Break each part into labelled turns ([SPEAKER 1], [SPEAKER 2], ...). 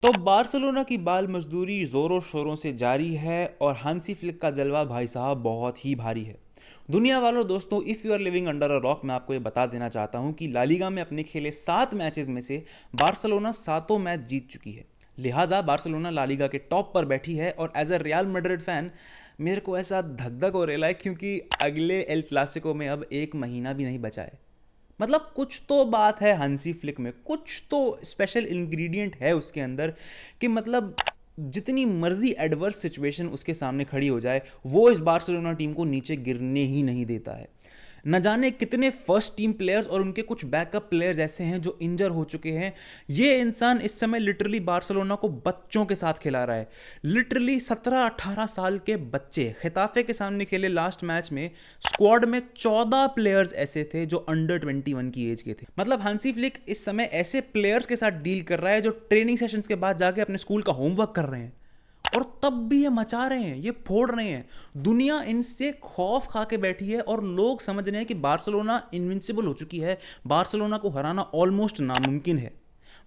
[SPEAKER 1] तो बार्सिलोना की बाल मजदूरी जोरों शोरों से जारी है और हांसी फ्लिक का जलवा भाई साहब बहुत ही भारी है। दुनिया वालों दोस्तों, if you are living under a rock, मैं आपको ये बता देना चाहता हूँ कि ला लीगा में अपने खेले 7 मैचेस में से बार्सिलोना सातों मैच जीत चुकी है। लिहाजा बार्सिलोना ला लीगा के टॉप पर बैठी है और as a Real Madrid fan मेरे को ऐसा धक धक हो रहा है क्योंकि अगले एल क्लासिको में अब 1 महीना भी नहीं बचा है। मतलब कुछ तो बात है हांसी फ्लिक में, कुछ तो स्पेशल इंग्रेडिएंट है उसके अंदर कि मतलब जितनी मर्जी एडवर्स सिचुएशन उसके सामने खड़ी हो जाए वो इस बार्सिलोना टीम को नीचे गिरने ही नहीं देता है। न जाने कितने फर्स्ट टीम प्लेयर्स और उनके कुछ बैकअप प्लेयर्स ऐसे हैं जो इंजर हो चुके हैं। ये इंसान इस समय लिटरली बार्सिलोना को बच्चों के साथ खिला रहा है। लिटरली 17-18 साल के बच्चे खिताफे के सामने खेले लास्ट मैच में, स्क्वाड में 14 प्लेयर्स ऐसे थे जो अंडर 21 की एज के थे। मतलब हांसी फ्लिक इस समय ऐसे प्लेयर्स के साथ डील कर रहा है जो ट्रेनिंग सेशंस के बाद जाके अपने स्कूल का होमवर्क कर रहे हैं और तब भी ये मचा रहे हैं, ये फोड़ रहे हैं। दुनिया इनसे खौफ खा के बैठी है और लोग समझ रहे हैं कि बार्सिलोना इनविंसिबल हो चुकी है, बार्सिलोना को हराना ऑलमोस्ट नामुमकिन है,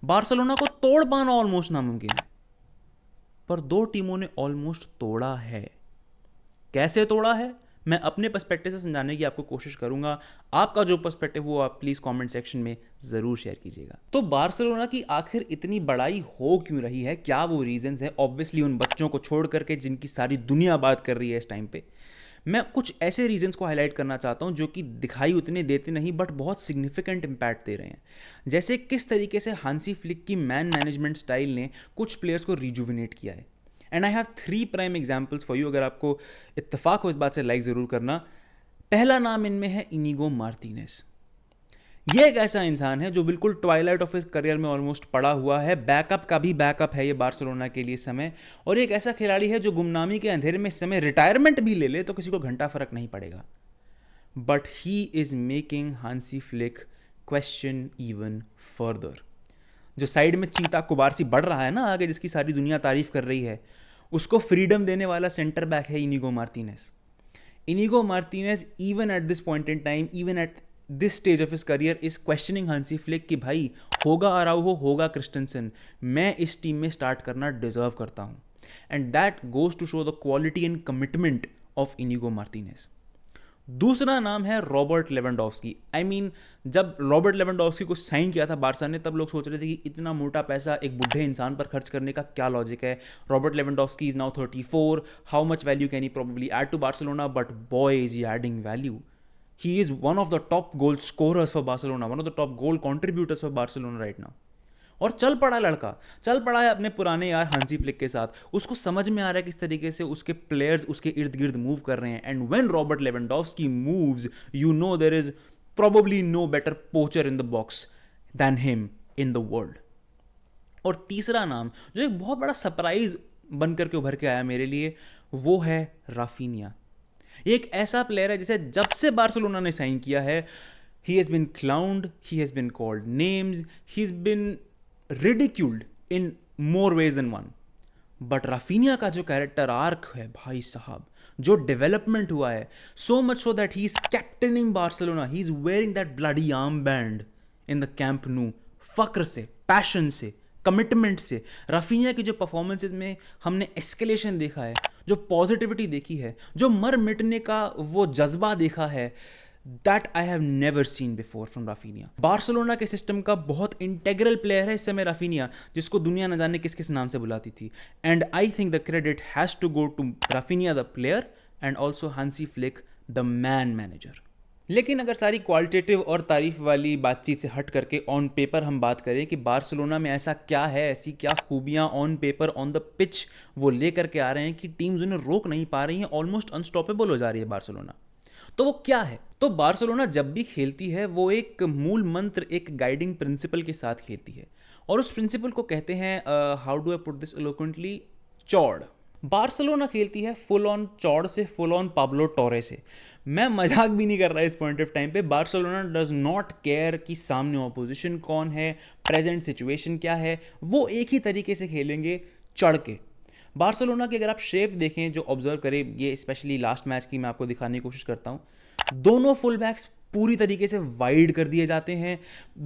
[SPEAKER 1] बार्सिलोना को तोड़ पाना ऑलमोस्ट नामुमकिन है। पर दो टीमों ने ऑलमोस्ट तोड़ा है। कैसे तोड़ा है मैं अपने पर्सपेक्टिव से समझाने की आपको कोशिश करूंगा। आपका जो पर्सपेक्टिव वो आप प्लीज कमेंट सेक्शन में जरूर शेयर कीजिएगा। तो बार्सिलोना की आखिर इतनी बड़ाई हो क्यों रही है, क्या वो रीजंस है? ऑब्वियसली उन बच्चों को छोड़ करके जिनकी सारी दुनिया बात कर रही है इस टाइम पे, मैं कुछ ऐसे रीजंस को हाईलाइट करना चाहता हूं जो कि दिखाई उतने देते नहीं बट बहुत सिग्निफिकेंट इंपैक्ट दे रहे हैं। जैसे किस तरीके से हांसी फ्लिक की मैन मैनेजमेंट स्टाइल ने कुछ प्लेयर्स को रिजुविनेट किया है। And I have 3 prime examples for you. अगर आपको इत्तेफाक हो इस बात से लाइक ज़रूर करना। पहला नाम इनमें है इनिगो मार्टिनेज। ये एक ऐसा इंसान है जो बिल्कुल ट्वाइलाइट ऑफ हिज करियर में ऑलमोस्ट पड़ा हुआ है, बैकअप का भी बैकअप है ये बार्सिलोना के लिए इस समय, और एक ऐसा खिलाड़ी है जो गुमनामी के अंधेरे में इस समय रिटायरमेंट भी ले ले तो किसी को घंटा फर्क नहीं पड़ेगा। But he is making Hansi Flick question even further. जो साइड में चीता कुबारसी बढ़ रहा है ना आगे, जिसकी सारी दुनिया तारीफ कर रही है, उसको फ्रीडम देने वाला सेंटर बैक है Inigo Martinez. Inigo Martinez even at this point in time, even at this stage of his career is questioning Hansi Flick कि भाई होगा अराउहो, होगा क्रिस्टेंसन, मैं इस टीम में स्टार्ट करना डिजर्व करता हूं। And that goes to show the quality and commitment of Inigo Martinez. दूसरा नाम है रॉबर्ट लेवेंडोव्स्की। आई मीन जब रॉबर्ट लेवेंडोव्स्की को साइन किया था बार्सा ने, तब लोग सोच रहे थे कि इतना मोटा पैसा एक बुढ़े इंसान पर खर्च करने का क्या लॉजिक है। Robert Lewandowski is now 34, how much value can he probably add to Barcelona, but boy is he adding value. He is one of the top goal scorers for Barcelona, one of the top goal contributors for Barcelona right now. और चल पड़ा लड़का, चल पड़ा है अपने पुराने यार हांसी फ्लिक के साथ। उसको समझ में आ रहा है किस तरीके से उसके प्लेयर्स उसके इर्द गिर्द मूव कर रहे हैं। And when Robert Lewandowski moves, you know there is probably no better poacher in the box than him in the world. और तीसरा नाम जो एक बहुत बड़ा सरप्राइज बन करके उभर के आया मेरे लिए, वो है राफीनिया। एक ऐसा प्लेयर है जिसे जब से बार्सिलोना ने साइन किया है, he has been clowned, he has been called names, he's been ridiculed in more ways than one. But Raphinha का जो कैरेक्टर आर्क है भाई साहब, जो डेवलपमेंट हुआ है, so much so that he is captaining Barcelona, he is wearing that bloody arm band in the camp नू, फक्र से, पैशन से, कमिटमेंट से। राफीनिया की जो परफॉर्मेंसेज में हमने एस्केलेशन देखा है, जो पॉजिटिविटी देखी है, जो मर मिटने का वो जज्बा देखा है, that I have never seen before from Raphinha. Barcelona के सिस्टम का बहुत इंटेग्रल प्लेयर है इस समय राफीनिया, जिसको दुनिया न जाने किस किस नाम से बुलाती थी। And I think the credit has to go to Raphinha the player and also Hansi Flick the man manager. लेकिन अगर सारी क्वालिटेटिव और तारीफ वाली बातचीत से हट करके ऑन पेपर हम बात करें कि बार्सिलोना में ऐसा क्या है, ऐसी क्या खूबियां on paper on the pitch वो लेकर के आ रहे हैं कि टीम्स उन्हें रोक नहीं पा रही हैं, ऑलमोस्ट अनस्टॉपेबल हो जा रही है बार्सिलोना, तो वो क्या है? तो बार्सिलोना जब भी खेलती है वो एक मूल मंत्र, एक गाइडिंग प्रिंसिपल के साथ खेलती है, और उस प्रिंसिपल को कहते हैं, how do I put this eloquently, चौड़। बार्सिलोना खेलती है फुल ऑन चौड़ से, फुल ऑन पाब्लो टोरे से। मैं मजाक भी नहीं कर रहा इस पॉइंट ऑफ टाइम पे। बार्सिलोना डज नॉट केयर कि सामने ऑपोजिशन कौन है, प्रेजेंट सिचुएशन क्या है, वो एक ही तरीके से खेलेंगे, चढ़ के। बार्सिलोना की अगर आप शेप देखें, जो ऑब्जर्व करें, ये स्पेशली लास्ट मैच की मैं आपको दिखाने की कोशिश करता हूँ, दोनों फुल बैक्स पूरी तरीके से वाइड कर दिए जाते हैं।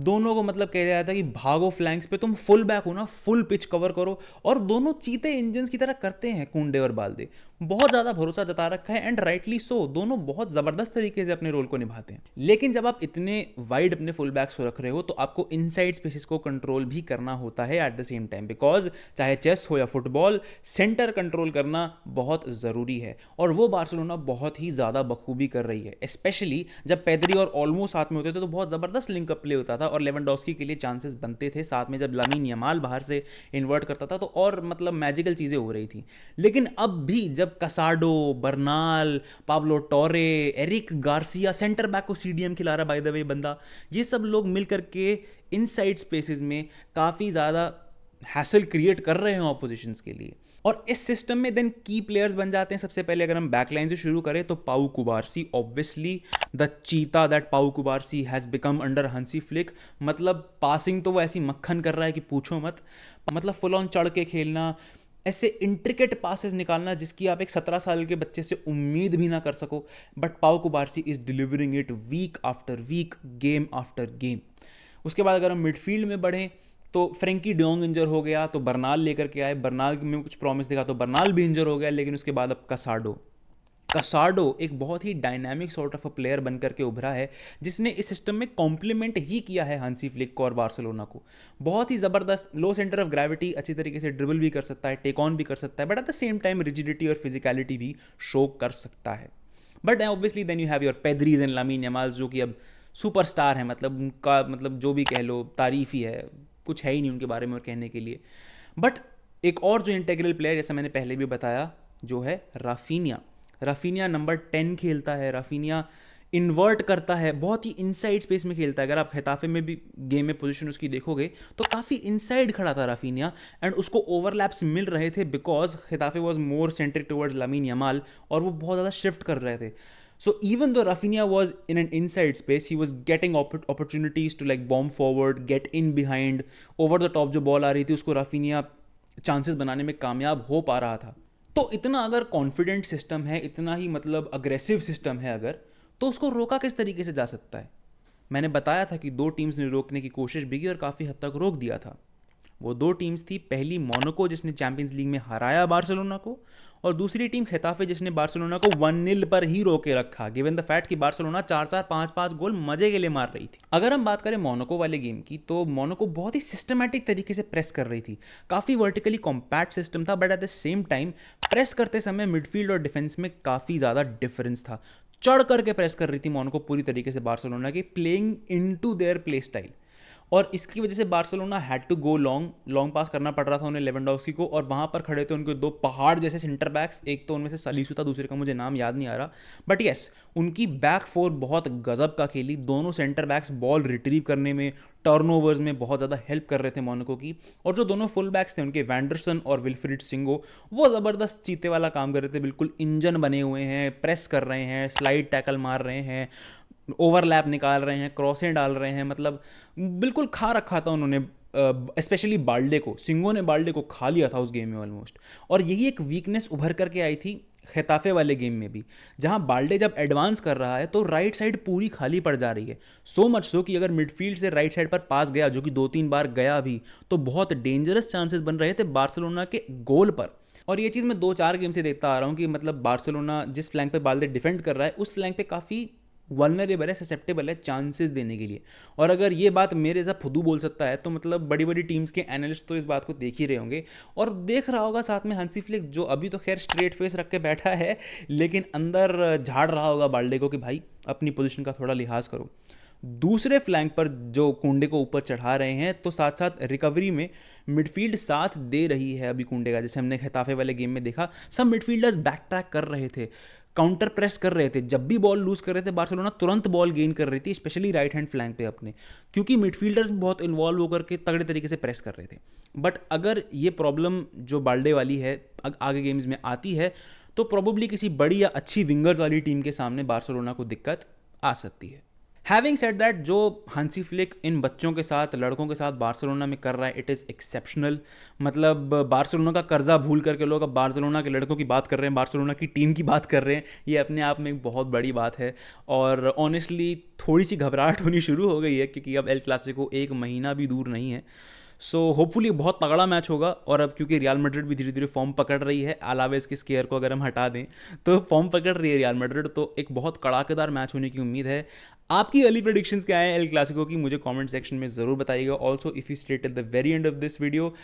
[SPEAKER 1] दोनों को मतलब कहा जाता है कि भागो फ्लैंक्स पे, तुम फुल बैक हो ना, फुल पिच कवर करो। और दोनों चीते इंजन्स की तरह करते हैं कुंडे और बाल्दे। बहुत ज़्यादा भरोसा जता रखा है एंड राइटली सो, दोनों बहुत ज़बरदस्त तरीके से अपने रोल को निभाते हैं। लेकिन जब आप इतने वाइड अपने फुल बैक्स को रख रहे हो तो आपको इनसाइड स्पेसेस को कंट्रोल भी करना होता है eight the same time, because चाहे चेस हो या फुटबॉल, सेंटर कंट्रोल करना बहुत ज़रूरी है। और वो बार्सिलोना बहुत ही ज़्यादा बखूबी कर रही है, स्पेशली जब पेद्री और ऑल्मो साथ में होते थे तो बहुत ज़बरदस्त लिंकअप प्ले होता था और लेवेंडोस्की के लिए चांसेस बनते थे। साथ में जब लामीन यमाल बाहर से इन्वर्ट करता था तो और मतलब मैजिकल चीज़ें हो रही थी। लेकिन अब भी जब कसाडो, बर्नाल, पाब्लो टोरे, एरिक गार्सिया सेंटर बैक को सीडीएम खिला रहा बाय द वे बंदा, ये सब लोग मिल करके इनसाइड स्पेसेस में काफ़ी ज़्यादा हैसल क्रिएट कर रहे हैं ऑपोजिशंस के लिए। और इस सिस्टम में देन की प्लेयर्स बन जाते हैं। सबसे पहले अगर हम बैकलाइन से शुरू करें तो पाउ कुबार्सी, ऑब्वियसली द चीता दैट पाउ कुबार्सी हैज़ बिकम अंडर हंसी फ्लिक। मतलब पासिंग तो वो ऐसी मक्खन कर रहा है कि पूछो मत। मतलब फुल ऑन चढ़ के खेलना, ऐसे इंट्रिकेट पासेस निकालना जिसकी आप एक 17 साल के बच्चे से उम्मीद भी ना कर सको, but Pau Cubarsi is delivering it week after week, game after game. उसके बाद अगर हम मिडफील्ड में बढ़ें तो फ्रेंकी डियोंग इंजर हो गया तो बर्नाल लेकर के आए, बर्नाल में कुछ प्रॉमिस दिखा तो बर्नाल भी इंजर हो गया। लेकिन उसके बाद अब कसाडो एक बहुत ही dynamic sort of a player बनकर के उभरा है, जिसने इस सिस्टम में कॉम्प्लीमेंट ही किया है हांसी फ्लिक को और बार्सिलोना को। बहुत ही ज़बरदस्त, लो सेंटर ऑफ ग्रेविटी, अच्छी तरीके से ड्रिबल भी कर सकता है, टेक ऑन भी कर सकता है, but at the same time rigidity और फिजिकलिटी भी शो कर सकता है। But obviously then you have your Pedris and Lamine Yamal जो कि अब सुपरस्टार है। मतलब उनका मतलब जो भी कह लो तारीफ ही है, कुछ है ही नहीं उनके बारे में और कहने के लिए। बट एक और जो इंटेग्रल प्लेयर, जैसा मैंने पहले भी बताया, जो है राफीनिया नंबर 10 खेलता है। राफीनिया इन्वर्ट करता है, बहुत ही इनसाइड स्पेस में खेलता है। अगर आप खिताफे में भी गेम में पोजीशन उसकी देखोगे तो काफ़ी इनसाइड खड़ा था राफीनिया एंड उसको ओवरलैप्स मिल रहे थे because Getafe was more centric towards Lamine Yamal और वो बहुत ज़्यादा शिफ्ट कर रहे थे। So even though Rafinha was in an inside space, he was getting opportunities to like bomb forward, get in behind, over the top जो ball आ रही थी उसको Rafinha चांसेस बनाने में कामयाब हो पा रहा था। तो इतना अगर कॉन्फिडेंट सिस्टम है, इतना ही मतलब अग्रेसिव सिस्टम है अगर, तो उसको रोका किस तरीके से जा सकता है? मैंने बताया था कि 2 टीम्स ने रोकने की कोशिश भी की और काफ़ी हद तक रोक दिया था। वो 2 टीम्स थी, पहली मोनाको जिसने चैंपियंस लीग में हराया बार्सिलोना को, और दूसरी टीम खिताफे जिसने बार्सिलोना को 1-0 पर ही रोके रखा, गिवन द फैक्ट कि बार्सिलोना 4-4 5-5 गोल मजे के लिए मार रही थी। अगर हम बात करें मोनाको वाले गेम की तो मोनाको बहुत ही सिस्टमैटिक तरीके से प्रेस कर रही थी। काफ़ी वर्टिकली कॉम्पैक्ट सिस्टम था, but at the same time press करते समय मिडफील्ड और डिफेंस में काफ़ी ज़्यादा डिफरेंस था। चढ़ करके प्रेस कर रही थी मोनाको पूरी तरीके से बार्सिलोना की, playing into their play style. और इसकी वजह से Barcelona had to go long pass करना पड़ रहा था उन्हें लेवेंडोव्स्की को, और वहाँ पर खड़े थे उनके 2 पहाड़ जैसे सेंटर बैक्स। एक तो उनमें से सलीसु था, दूसरे का मुझे नाम याद नहीं आ रहा, बट येस उनकी बैक फोर बहुत गजब का खेली। दोनों सेंटर बैक्स बॉल रिट्रीव करने में, टर्नओवर्स में बहुत ज़्यादा हेल्प कर रहे थे मोनाको की। और जो दोनों फुल बैक्स थे उनके, वैंडरसन और विल्फ्रिड सिंगो, वो ज़बरदस्त चीते वाला काम कर रहे थे, बिल्कुल इंजन बने हुए हैं, प्रेस कर रहे हैं, स्लाइड टैकल मार रहे हैं, ओवरलैप निकाल रहे हैं, क्रॉसें डाल रहे हैं। मतलब बिल्कुल खा रखा था उन्होंने, स्पेशली बाल्डे को। सिंगो ने बाल्डे को खा लिया था उस गेम में ऑलमोस्ट। और यही एक वीकनेस उभर करके आई थी खिताफे वाले गेम में भी, जहां बाल्डे जब एडवांस कर रहा है तो राइट साइड पूरी खाली पड़ जा रही है। सो मच सो कि अगर मिडफील्ड से राइट साइड पर पास गया, जो कि 2-3 बार गया भी, तो बहुत डेंजरस चांसेस बन रहे थे बार्सिलोना के गोल पर। और ये चीज़ मैं 2-4 गेम से देखता आ रहा हूँ कि मतलब बार्सिलोना जिस फ्लैंक पे बाल्डे डिफेंड कर रहा है उस फ्लैंक पे काफ़ी वल्नरेबल है, ससेप्टेबल है चांसेस देने के लिए। और अगर ये बात मेरे जैसा फुदू बोल सकता है तो मतलब बड़ी बड़ी टीम्स के एनालिस्ट तो इस बात को देख ही रहे होंगे। और देख रहा होगा साथ में हांसी फ्लिक, जो अभी तो खैर स्ट्रेट फेस रख के बैठा है, लेकिन अंदर झाड़ रहा होगा बाल्डे को कि भाई अपनी पोजीशन का थोड़ा लिहाज करो। दूसरे फ्लैंक पर जो कुंडे को ऊपर चढ़ा रहे हैं, तो साथ साथ रिकवरी में मिडफील्ड साथ दे रही है अभी कुंडे का। जैसे हमने खिताफे वाले गेम में देखा, सब मिडफील्डर्स बैक ट्रैक कर रहे थे, काउंटर प्रेस कर रहे थे। जब भी बॉल लूज कर रहे थे बार्सिलोना तुरंत बॉल गेन कर रही थी, स्पेशली राइट हैंड फ्लैंक पे अपने, क्योंकि मिडफील्डर्स बहुत इन्वॉल्व होकर के तगड़े तरीके से प्रेस कर रहे थे। बट अगर ये प्रॉब्लम जो बाल्डे वाली है आगे गेम्स में आती है, तो प्रोबेबली किसी बड़ी या अच्छी विंगर्स वाली टीम के सामने बार्सिलोना को दिक्कत आ सकती है। हैविंग सेड दैट, जो हांसी फ्लिक इन बच्चों के साथ, लड़कों के साथ बार्सिलोना में कर रहा है, इट इज़ एक्सेप्शनल। मतलब बार्सिलोना का कर्जा भूल करके लोग अब बार्सिलोना के लड़कों की बात कर रहे हैं, बार्सिलोना की टीम की बात कर रहे हैं। ये अपने आप में एक बहुत बड़ी बात है और ऑनेस्टली थोड़ी सी घबराहट होनी शुरू हो गई है, क्योंकि अब एल क्लासिको एक महीना भी दूर नहीं है। सो होपफुली बहुत तगड़ा मैच होगा। और अब क्योंकि रियल मैड्रिड भी धीरे धीरे फॉर्म पकड़ रही है, अलावेस के स्केयर को अगर हम हटा दें तो फॉर्म पकड़ रही है रियल मैड्रिड, तो एक बहुत कड़ाकेदार मैच होने की उम्मीद है। आपकी अर्ली प्रेडिक्शंस क्या है एल क्लासिको की, मुझे कमेंट सेक्शन में ज़रूर बताइएगा। Also if you state at the very end of this video,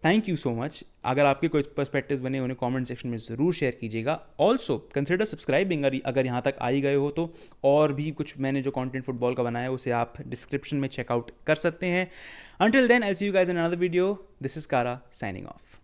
[SPEAKER 1] thank you so much. अगर आपके कोई पर्सपेक्टिव्स बने उन्हें कमेंट सेक्शन में ज़रूर शेयर कीजिएगा। ऑल्सो कंसिडर सब्सक्राइबिंग अगर यहाँ तक आई गए हो तो, और भी कुछ मैंने जो कंटेंट फुटबॉल का बनाया है उसे आप डिस्क्रिप्शन में चेकआउट कर सकते हैं। Until then, I'll see you guys in another video. This is Kara signing off.